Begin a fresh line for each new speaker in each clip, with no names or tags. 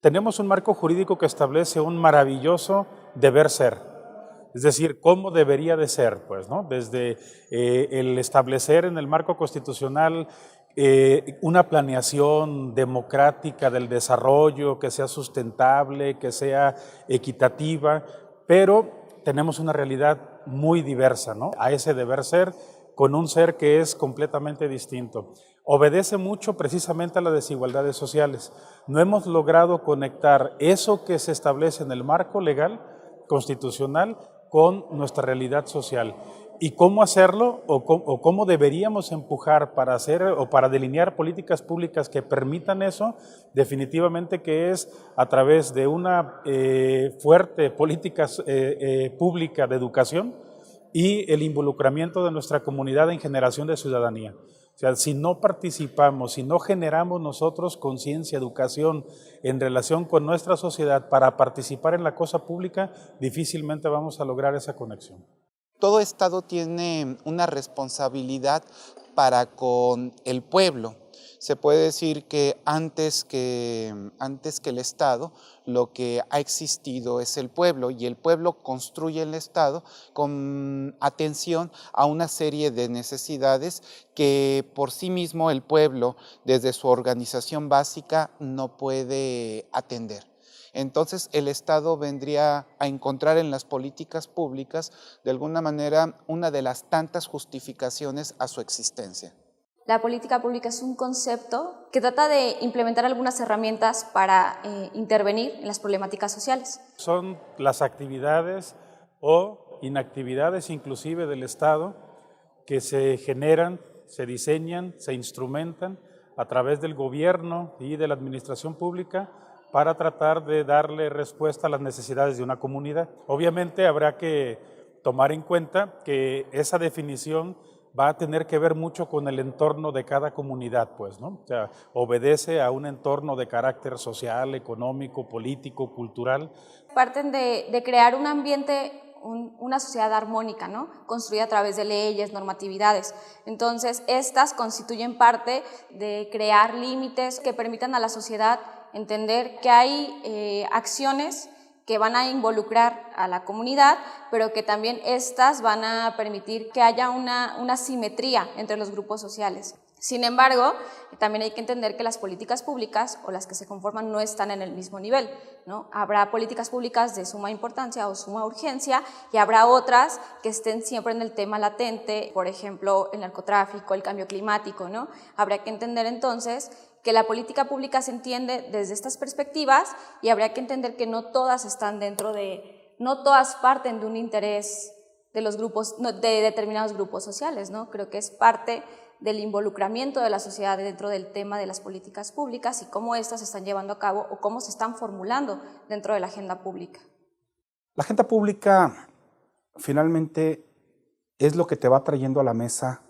Tenemos un marco jurídico que establece un maravilloso deber ser, es decir, cómo debería de ser, pues, ¿no? Desde el establecer en el marco constitucional una planeación democrática del desarrollo que sea sustentable, que sea equitativa, pero tenemos una realidad muy diversa, ¿no? A ese deber ser, con un ser que es completamente distinto. Obedece mucho precisamente a las desigualdades sociales. No hemos logrado conectar eso que se establece en el marco legal, constitucional, con nuestra realidad social. ¿Y cómo hacerlo o cómo deberíamos empujar para hacer o para delinear políticas públicas que permitan eso? Definitivamente que es a través de una fuerte política pública de educación y el involucramiento de nuestra comunidad en generación de ciudadanía. O sea, si no participamos, si no generamos nosotros conciencia, educación en relación con nuestra sociedad para participar en la cosa pública, difícilmente vamos a lograr esa conexión.
Todo Estado tiene una responsabilidad para con el pueblo. Se puede decir que antes que el Estado, lo que ha existido es el pueblo, y el pueblo construye el Estado con atención a una serie de necesidades que por sí mismo el pueblo, desde su organización básica, no puede atender. Entonces el Estado vendría a encontrar en las políticas públicas, de alguna manera, una de las tantas justificaciones a su existencia.
La política pública es un concepto que trata de implementar algunas herramientas para intervenir en las problemáticas sociales.
Son las actividades o inactividades inclusive del Estado que se generan, se diseñan, se instrumentan a través del gobierno y de la administración pública para tratar de darle respuesta a las necesidades de una comunidad. Obviamente habrá que tomar en cuenta que esa definición va a tener que ver mucho con el entorno de cada comunidad, pues, ¿no? O sea, obedece a un entorno de carácter social, económico, político, cultural.
Parten de crear un ambiente, una sociedad armónica, ¿no? Construida a través de leyes, normatividades. Entonces, estas constituyen parte de crear límites que permitan a la sociedad entender que hay acciones que van a involucrar a la comunidad, pero que también estas van a permitir que haya una simetría entre los grupos sociales. Sin embargo, también hay que entender que las políticas públicas o las que se conforman no están en el mismo nivel, ¿no? Habrá políticas públicas de suma importancia o suma urgencia y habrá otras que estén siempre en el tema latente, por ejemplo, el narcotráfico, el cambio climático, ¿no? Habrá que entender entonces que la política pública se entiende desde estas perspectivas y habría que entender que no todas están no todas parten de un interés de los grupos, de determinados grupos sociales, ¿no? Creo que es parte del involucramiento de la sociedad dentro del tema de las políticas públicas y cómo estas se están llevando a cabo o cómo se están formulando dentro de la agenda pública.
La agenda pública finalmente es lo que te va trayendo a la mesa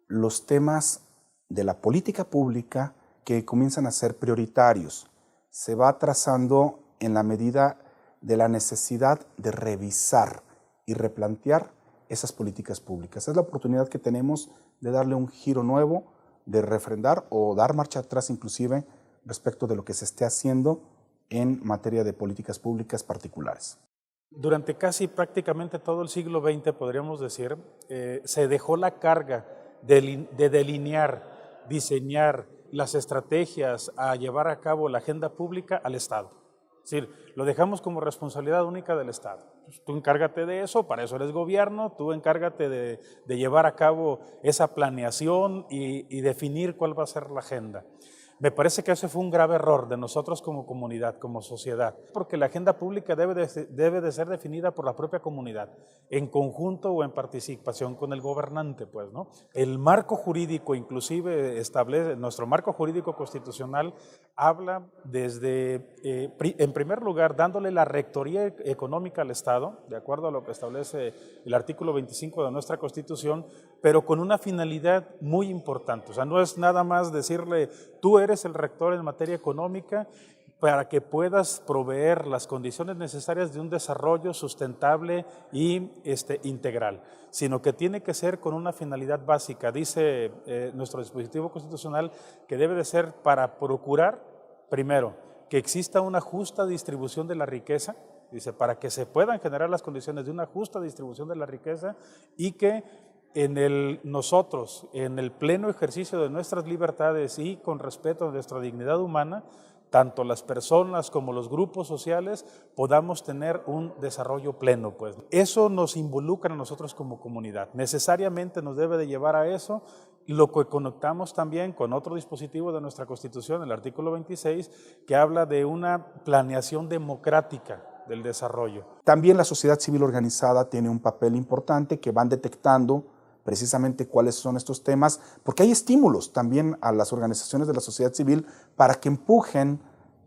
los temas de la política pública que comienzan a ser prioritarios. Se va trazando en la medida de la necesidad de revisar y replantear esas políticas públicas. Es la oportunidad que tenemos de darle un giro nuevo, de refrendar o dar marcha atrás inclusive respecto de lo que se esté haciendo en materia de políticas públicas particulares.
Durante casi prácticamente todo el siglo XX, podríamos decir, se dejó la carga de delinear, diseñar las estrategias a llevar a cabo la agenda pública al Estado. Es decir, lo dejamos como responsabilidad única del Estado. Tú encárgate de eso, para eso eres gobierno, tú encárgate de llevar a cabo esa planeación y definir cuál va a ser la agenda. Me parece que ese fue un grave error de nosotros como comunidad, como sociedad, porque la agenda pública debe de ser definida por la propia comunidad, en conjunto o en participación con el gobernante, pues, ¿no? El marco jurídico inclusive establece, nuestro marco jurídico constitucional habla desde, en primer lugar, dándole la rectoría económica al Estado, de acuerdo a lo que establece el artículo 25 de nuestra Constitución, pero con una finalidad muy importante. O sea, no es nada más decirle, tú eres el rector en materia económica para que puedas proveer las condiciones necesarias de un desarrollo sustentable y integral, sino que tiene que ser con una finalidad básica. Dice nuestro dispositivo constitucional que debe de ser para procurar, primero, que exista una justa distribución de la riqueza, dice, para que se puedan generar las condiciones de una justa distribución de la riqueza y que nosotros, en el pleno ejercicio de nuestras libertades y con respeto a nuestra dignidad humana, tanto las personas como los grupos sociales podamos tener un desarrollo pleno, pues. Eso nos involucra a nosotros como comunidad. Necesariamente nos debe de llevar a eso, lo que conectamos también con otro dispositivo de nuestra Constitución, el artículo 26, que habla de una planeación democrática del desarrollo.
También la sociedad civil organizada tiene un papel importante, que van detectando precisamente cuáles son estos temas, porque hay estímulos también a las organizaciones de la sociedad civil para que empujen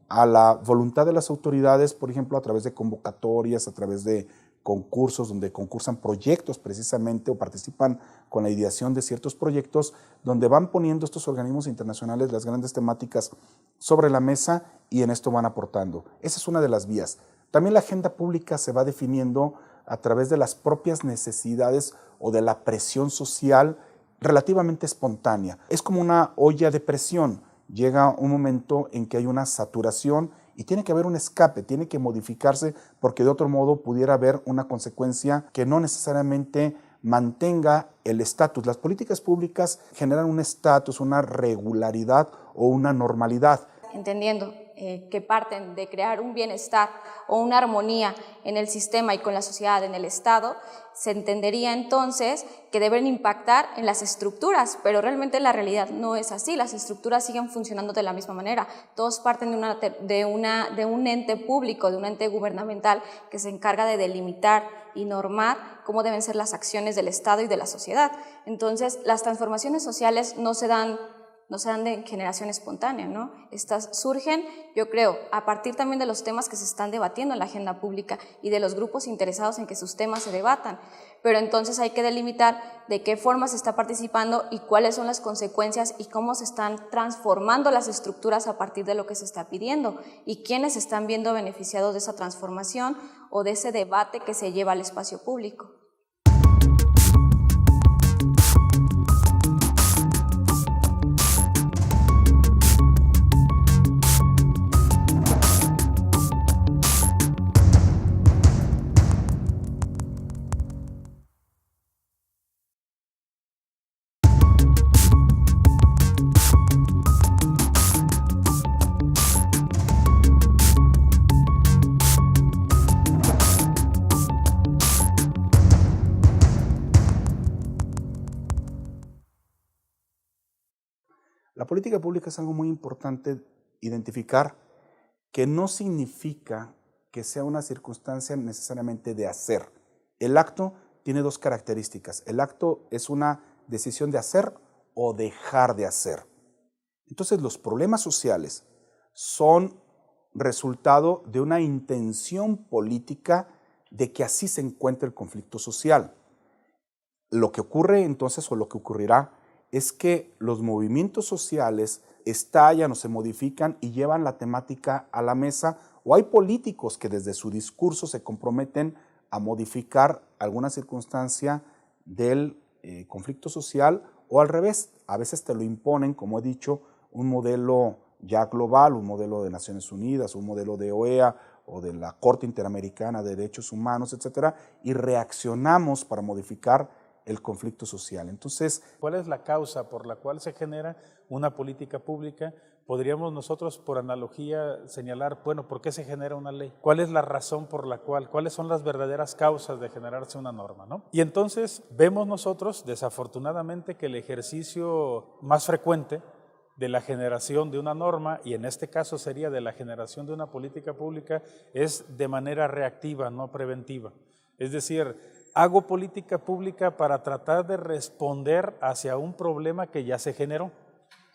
a la voluntad de las autoridades, por ejemplo, a través de convocatorias, a través de concursos donde concursan proyectos precisamente o participan con la ideación de ciertos proyectos, donde van poniendo estos organismos internacionales las grandes temáticas sobre la mesa y en esto van aportando. Esa es una de las vías. También la agenda pública se va definiendo a través de las propias necesidades o de la presión social relativamente espontánea. Es como una olla de presión. Llega un momento en que hay una saturación y tiene que haber un escape, tiene que modificarse porque de otro modo pudiera haber una consecuencia que no necesariamente mantenga el estatus. Las políticas públicas generan un estatus, una regularidad o una normalidad.
Entendiendo que parten de crear un bienestar o una armonía en el sistema y con la sociedad, en el Estado, se entendería entonces que deben impactar en las estructuras, pero realmente la realidad no es así. Las estructuras siguen funcionando de la misma manera. Todos parten de un ente público, de un ente gubernamental que se encarga de delimitar y normar cómo deben ser las acciones del Estado y de la sociedad. Entonces, las transformaciones sociales no se dan de generación espontánea, ¿no? Estas surgen, yo creo, a partir también de los temas que se están debatiendo en la agenda pública y de los grupos interesados en que sus temas se debatan. Pero entonces hay que delimitar de qué forma se está participando y cuáles son las consecuencias y cómo se están transformando las estructuras a partir de lo que se está pidiendo y quiénes están viendo beneficiados de esa transformación o de ese debate que se lleva al espacio público.
La política pública es algo muy importante identificar, que no significa que sea una circunstancia necesariamente de hacer. El acto tiene dos características. El acto es una decisión de hacer o dejar de hacer. Entonces, los problemas sociales son resultado de una intención política de que así se encuentre el conflicto social. Lo que ocurre entonces, o lo que ocurrirá, es que los movimientos sociales estallan o se modifican y llevan la temática a la mesa, o hay políticos que desde su discurso se comprometen a modificar alguna circunstancia del conflicto social, o al revés, a veces te lo imponen, como he dicho, un modelo ya global, un modelo de Naciones Unidas, un modelo de OEA o de la Corte Interamericana de Derechos Humanos, etcétera, y reaccionamos para modificar el conflicto social. Entonces,
¿cuál es la causa por la cual se genera una política pública? Podríamos nosotros, por analogía, señalar, bueno, ¿por qué se genera una ley? ¿Cuál es la razón por la cual? ¿Cuáles son las verdaderas causas de generarse una norma, ¿no? Y entonces vemos nosotros, desafortunadamente, que el ejercicio más frecuente de la generación de una norma, y en este caso sería de la generación de una política pública, es de manera reactiva, no preventiva. Es decir, hago política pública para tratar de responder hacia un problema que ya se generó,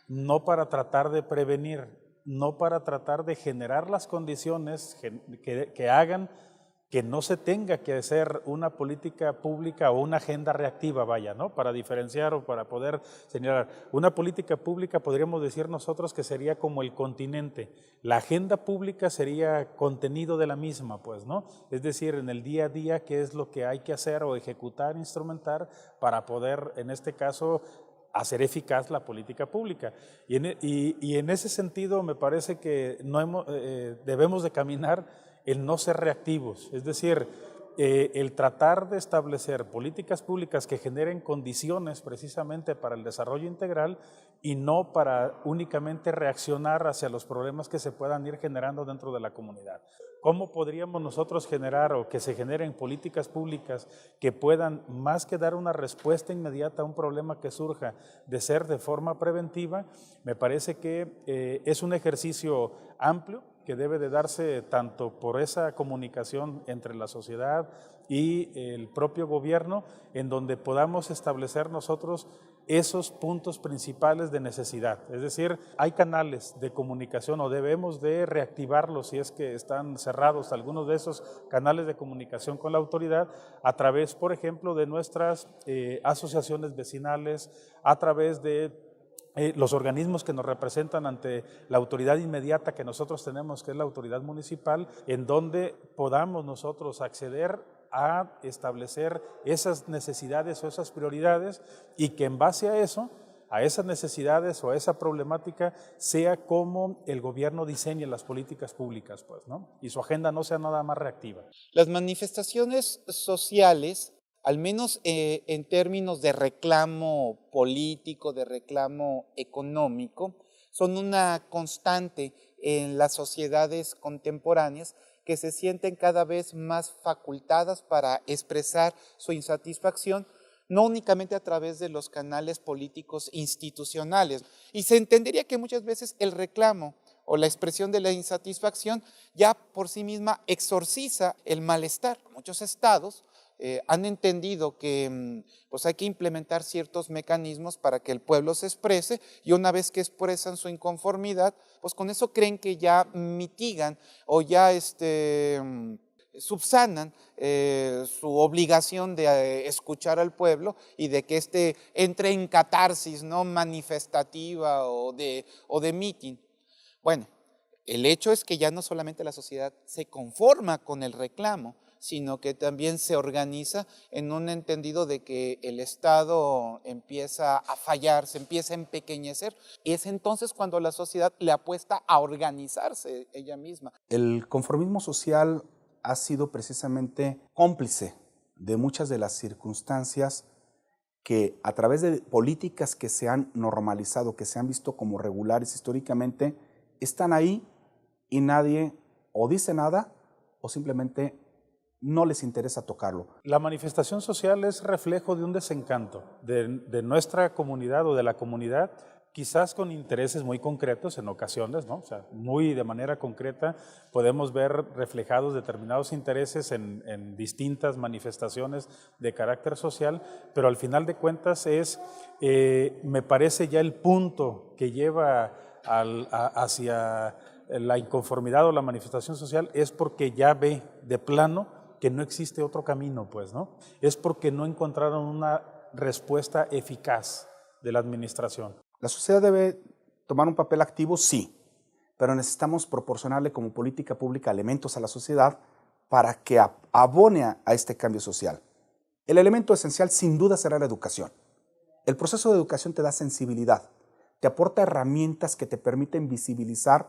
no para tratar de prevenir, no para tratar de generar las condiciones que hagan que no se tenga que hacer una política pública o una agenda reactiva, vaya, ¿no? Para diferenciar o para poder señalar. Una política pública podríamos decir nosotros que sería como el continente. La agenda pública sería contenido de la misma, pues, ¿no? Es decir, en el día a día, qué es lo que hay que hacer o ejecutar, instrumentar para poder, en este caso, hacer eficaz la política pública. Y en ese sentido me parece que debemos de caminar en no ser reactivos, es decir, el tratar de establecer políticas públicas que generen condiciones precisamente para el desarrollo integral y no para únicamente reaccionar hacia los problemas que se puedan ir generando dentro de la comunidad. ¿Cómo podríamos nosotros generar o que se generen políticas públicas que puedan, más que dar una respuesta inmediata a un problema que surja, de ser de forma preventiva? Me parece que es un ejercicio amplio que debe de darse tanto por esa comunicación entre la sociedad y el propio gobierno, en donde podamos establecer nosotros esos puntos principales de necesidad. Es decir, hay canales de comunicación o debemos de reactivarlos si es que están cerrados algunos de esos canales de comunicación con la autoridad a través, por ejemplo, de nuestras asociaciones vecinales, a través de los organismos que nos representan ante la autoridad inmediata que nosotros tenemos, que es la autoridad municipal, en donde podamos nosotros acceder a establecer esas necesidades o esas prioridades y que en base a eso, a esas necesidades o a esa problemática, sea como el gobierno diseñe las políticas públicas, pues, ¿no? Y su agenda no sea nada más reactiva.
Las manifestaciones sociales, al menos en términos de reclamo político, de reclamo económico, son una constante en las sociedades contemporáneas que se sienten cada vez más facultadas para expresar su insatisfacción, no únicamente a través de los canales políticos institucionales. Y se entendería que muchas veces el reclamo o la expresión de la insatisfacción ya por sí misma exorciza el malestar. Muchos estados han entendido que pues hay que implementar ciertos mecanismos para que el pueblo se exprese, y una vez que expresan su inconformidad, pues con eso creen que ya mitigan o ya subsanan su obligación de escuchar al pueblo y de que entre en catarsis, ¿no?, manifestativa o de mitin. Bueno, el hecho es que ya no solamente la sociedad se conforma con el reclamo, sino que también se organiza en un entendido de que el Estado empieza a fallar, se empieza a empequeñecer. Y es entonces cuando la sociedad le apuesta a organizarse ella misma.
El conformismo social ha sido precisamente cómplice de muchas de las circunstancias que a través de políticas que se han normalizado, que se han visto como regulares históricamente, están ahí y nadie o dice nada o simplemente no les interesa tocarlo.
La manifestación social es reflejo de un desencanto de nuestra comunidad o de la comunidad, quizás con intereses muy concretos en ocasiones, ¿no? O sea, muy de manera concreta podemos ver reflejados determinados intereses en distintas manifestaciones de carácter social, pero al final de cuentas me parece ya el punto que lleva hacia la inconformidad o la manifestación social es porque ya ve de plano que no existe otro camino, pues, ¿no? Es porque no encontraron una respuesta eficaz de la administración.
La sociedad debe tomar un papel activo, sí, pero necesitamos proporcionarle como política pública elementos a la sociedad para que abone a este cambio social. El elemento esencial sin duda será la educación. El proceso de educación te da sensibilidad, te aporta herramientas que te permiten visibilizar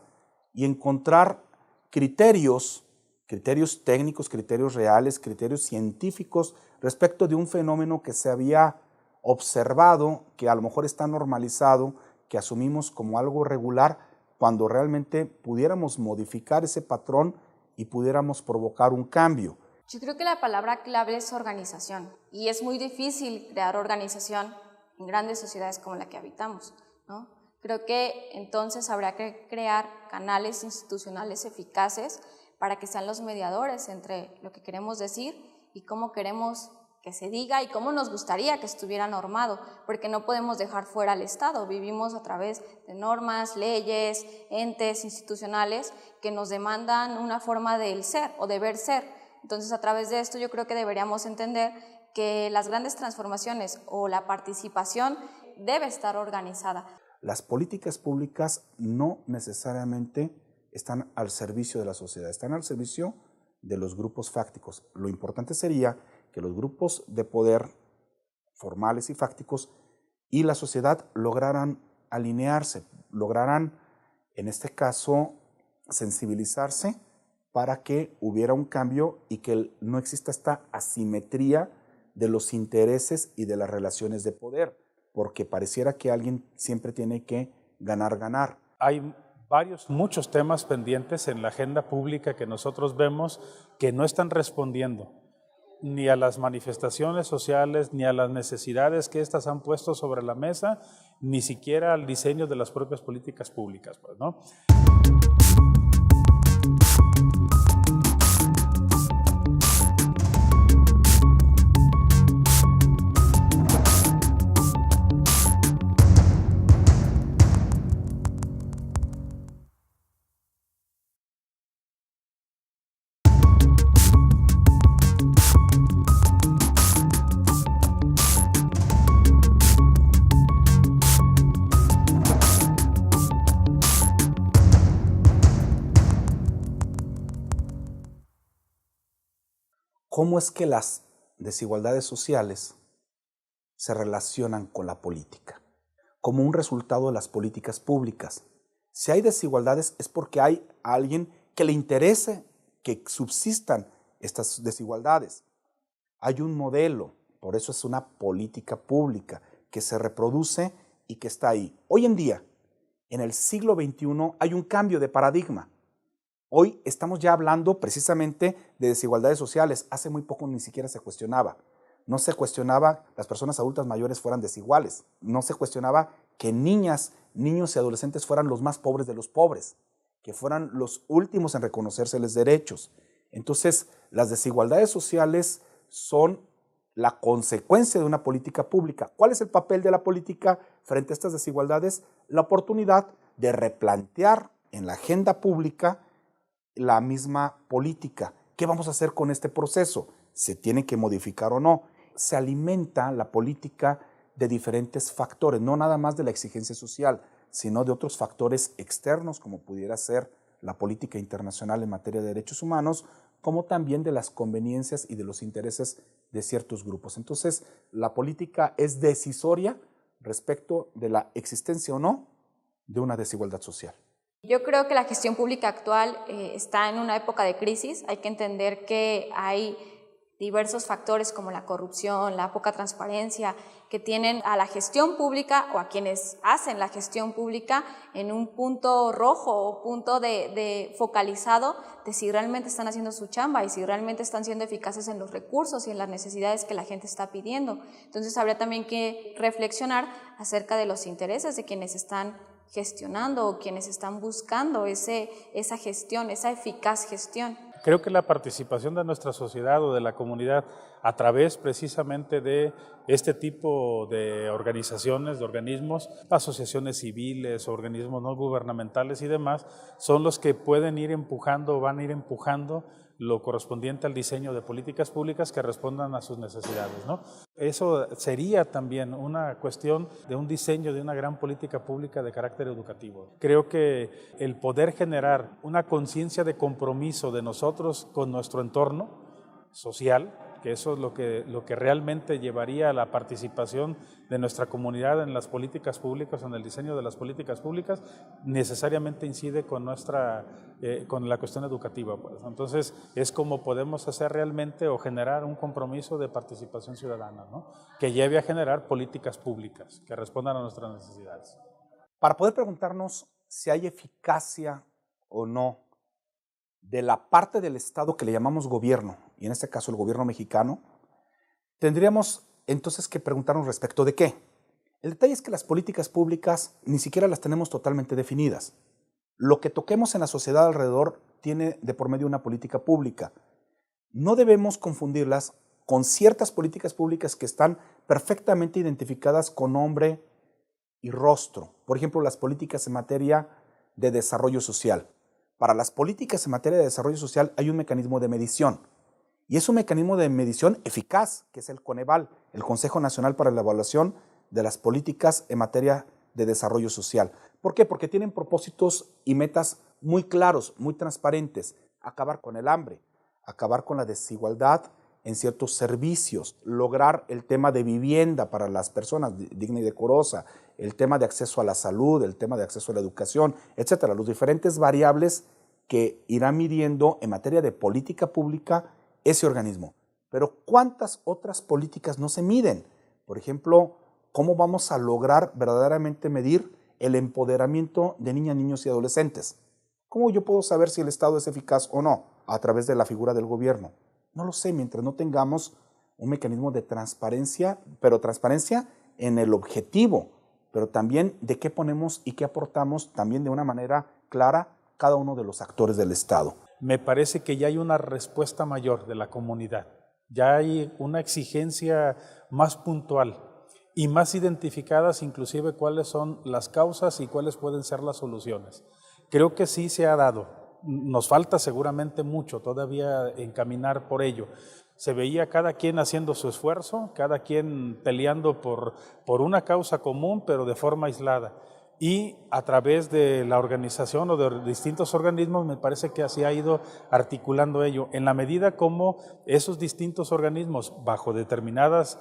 y encontrar criterios técnicos, criterios reales, criterios científicos respecto de un fenómeno que se había observado, que a lo mejor está normalizado, que asumimos como algo regular, cuando realmente pudiéramos modificar ese patrón y pudiéramos provocar un cambio.
Yo creo que la palabra clave es organización, y es muy difícil crear organización en grandes sociedades como la que habitamos, ¿no? Creo que entonces habrá que crear canales institucionales eficaces para que sean los mediadores entre lo que queremos decir y cómo queremos que se diga y cómo nos gustaría que estuviera normado, porque no podemos dejar fuera al Estado. Vivimos a través de normas, leyes, entes institucionales que nos demandan una forma del ser o deber ser. Entonces, a través de esto yo creo que deberíamos entender que las grandes transformaciones o la participación debe estar organizada.
Las políticas públicas no necesariamente están al servicio de la sociedad, están al servicio de los grupos fácticos. Lo importante sería que los grupos de poder formales y fácticos y la sociedad lograran alinearse, lograran, en este caso, sensibilizarse para que hubiera un cambio y que no exista esta asimetría de los intereses y de las relaciones de poder, porque pareciera que alguien siempre tiene que ganar.
Hay muchos temas pendientes en la agenda pública que nosotros vemos que no están respondiendo ni a las manifestaciones sociales, ni a las necesidades que éstas han puesto sobre la mesa, ni siquiera al diseño de las propias políticas públicas, pues, ¿no?
¿Cómo es que las desigualdades sociales se relacionan con la política? Como un resultado de las políticas públicas. Si hay desigualdades es porque hay a alguien que le interese que subsistan estas desigualdades. Hay un modelo, por eso es una política pública que se reproduce y que está ahí. Hoy en día, en el siglo XXI, hay un cambio de paradigma. Hoy estamos ya hablando precisamente de desigualdades sociales. Hace muy poco ni siquiera se cuestionaba. No se cuestionaba las personas adultas mayores fueran desiguales. No se cuestionaba que niñas, niños y adolescentes fueran los más pobres de los pobres, que fueran los últimos en reconocérseles derechos. Entonces, las desigualdades sociales son la consecuencia de una política pública. ¿Cuál es el papel de la política frente a estas desigualdades? La oportunidad de replantear en la agenda pública la misma política. ¿Qué vamos a hacer con este proceso? ¿Se tiene que modificar o no? Se alimenta la política de diferentes factores, no nada más de la exigencia social, sino de otros factores externos, como pudiera ser la política internacional en materia de derechos humanos, como también de las conveniencias y de los intereses de ciertos grupos. Entonces, la política es decisoria respecto de la existencia o no de una desigualdad social.
Yo creo que la gestión pública actual está en una época de crisis. Hay que entender que hay diversos factores como la corrupción, la poca transparencia, que tienen a la gestión pública o a quienes hacen la gestión pública en un punto rojo o punto de focalizado de si realmente están haciendo su chamba y si realmente están siendo eficaces en los recursos y en las necesidades que la gente está pidiendo. Entonces habría también que reflexionar acerca de los intereses de quienes están gestionando o quienes están buscando esa gestión, esa eficaz gestión.
Creo que la participación de nuestra sociedad o de la comunidad a través precisamente de este tipo de organizaciones, de organismos, asociaciones civiles, organismos no gubernamentales y demás, son los que pueden ir empujando, van a ir empujando lo correspondiente al diseño de políticas públicas que respondan a sus necesidades, ¿no? Eso sería también una cuestión de un diseño de una gran política pública de carácter educativo. Creo que el poder generar una conciencia de compromiso de nosotros con nuestro entorno social, que eso es lo que realmente llevaría a la participación de nuestra comunidad en las políticas públicas, en el diseño de las políticas públicas, necesariamente incide con la cuestión educativa, pues. Entonces, es como podemos hacer realmente o generar un compromiso de participación ciudadana, ¿no? Que lleve a generar políticas públicas que respondan a nuestras necesidades.
Para poder preguntarnos si hay eficacia o no de la parte del Estado que le llamamos gobierno, y en este caso el gobierno mexicano, tendríamos entonces que preguntarnos respecto de qué. El detalle es que las políticas públicas ni siquiera las tenemos totalmente definidas. Lo que toquemos en la sociedad alrededor tiene de por medio una política pública. No debemos confundirlas con ciertas políticas públicas que están perfectamente identificadas con nombre y rostro. Por ejemplo, las políticas en materia de desarrollo social. Para las políticas en materia de desarrollo social hay un mecanismo de medición, y es un mecanismo de medición eficaz, que es el Coneval, el Consejo Nacional para la Evaluación de las Políticas en materia de desarrollo social. ¿Por qué? Porque tienen propósitos y metas muy claros, muy transparentes: acabar con el hambre, acabar con la desigualdad en ciertos servicios, lograr el tema de vivienda para las personas digna y decorosa, el tema de acceso a la salud, el tema de acceso a la educación, etcétera, los diferentes variables que irá midiendo en materia de política pública ese organismo. Pero ¿cuántas otras políticas no se miden? Por ejemplo, ¿cómo vamos a lograr verdaderamente medir el empoderamiento de niñas, niños y adolescentes? ¿Cómo yo puedo saber si el Estado es eficaz o no? A través de la figura del gobierno. No lo sé, mientras no tengamos un mecanismo de transparencia, pero transparencia en el objetivo, pero también de qué ponemos y qué aportamos también de una manera clara cada uno de los actores del Estado.
Me parece que ya hay una respuesta mayor de la comunidad, ya hay una exigencia más puntual y más identificadas inclusive cuáles son las causas y cuáles pueden ser las soluciones. Creo que sí se ha dado. Nos falta seguramente mucho todavía encaminar por ello. Se veía cada quien haciendo su esfuerzo, cada quien peleando por una causa común, pero de forma aislada. Y a través de la organización o de distintos organismos me parece que así ha ido articulando ello. En la medida como esos distintos organismos, bajo determinadas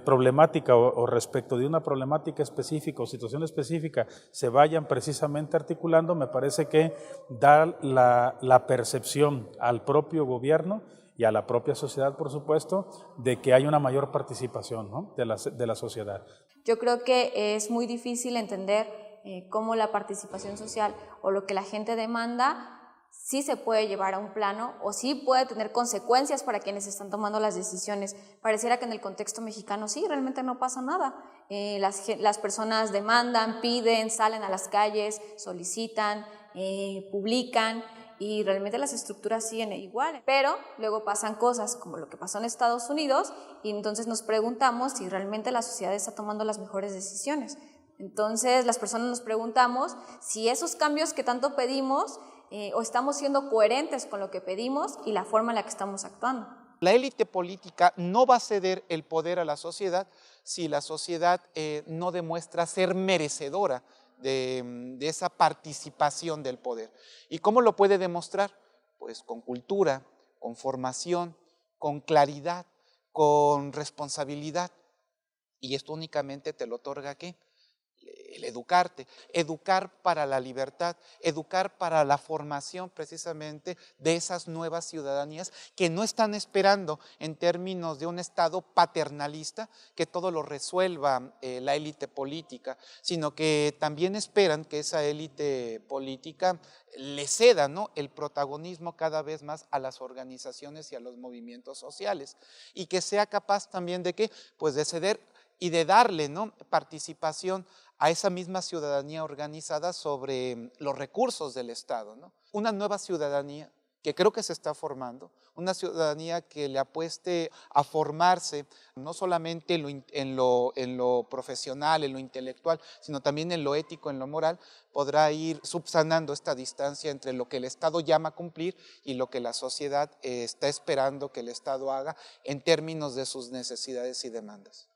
problemáticas o respecto de una problemática específica o situación específica, se vayan precisamente articulando, me parece que da la percepción al propio gobierno y a la propia sociedad, por supuesto, de que hay una mayor participación, ¿no?, de la sociedad.
Yo creo que es muy difícil entender cómo la participación social o lo que la gente demanda sí se puede llevar a un plano o sí puede tener consecuencias para quienes están tomando las decisiones. Pareciera que en el contexto mexicano sí, realmente no pasa nada. Las personas demandan, piden, salen a las calles, solicitan, publican, y realmente las estructuras siguen igual, pero luego pasan cosas como lo que pasó en Estados Unidos y entonces nos preguntamos si realmente la sociedad está tomando las mejores decisiones. Entonces las personas nos preguntamos si esos cambios que tanto pedimos o estamos siendo coherentes con lo que pedimos y la forma en la que estamos actuando.
La élite política no va a ceder el poder a la sociedad si la sociedad no demuestra ser merecedora de esa participación del poder. ¿Y cómo lo puede demostrar? Pues con cultura, con formación, con claridad, con responsabilidad. Y esto únicamente te lo otorga ¿qué? El educarte, educar para la libertad, educar para la formación precisamente de esas nuevas ciudadanías que no están esperando en términos de un Estado paternalista que todo lo resuelva la élite política, sino que también esperan que esa élite política le ceda, ¿no?, el protagonismo cada vez más a las organizaciones y a los movimientos sociales y que sea capaz también de ¿qué? Pues de ceder y de darle, ¿no?, participación a esa misma ciudadanía organizada sobre los recursos del Estado, ¿no? Una nueva ciudadanía que creo que se está formando, una ciudadanía que le apueste a formarse no solamente en lo profesional, en lo intelectual, sino también en lo ético, en lo moral, podrá ir subsanando esta distancia entre lo que el Estado llama a cumplir y lo que la sociedad está esperando que el Estado haga en términos de sus necesidades y demandas.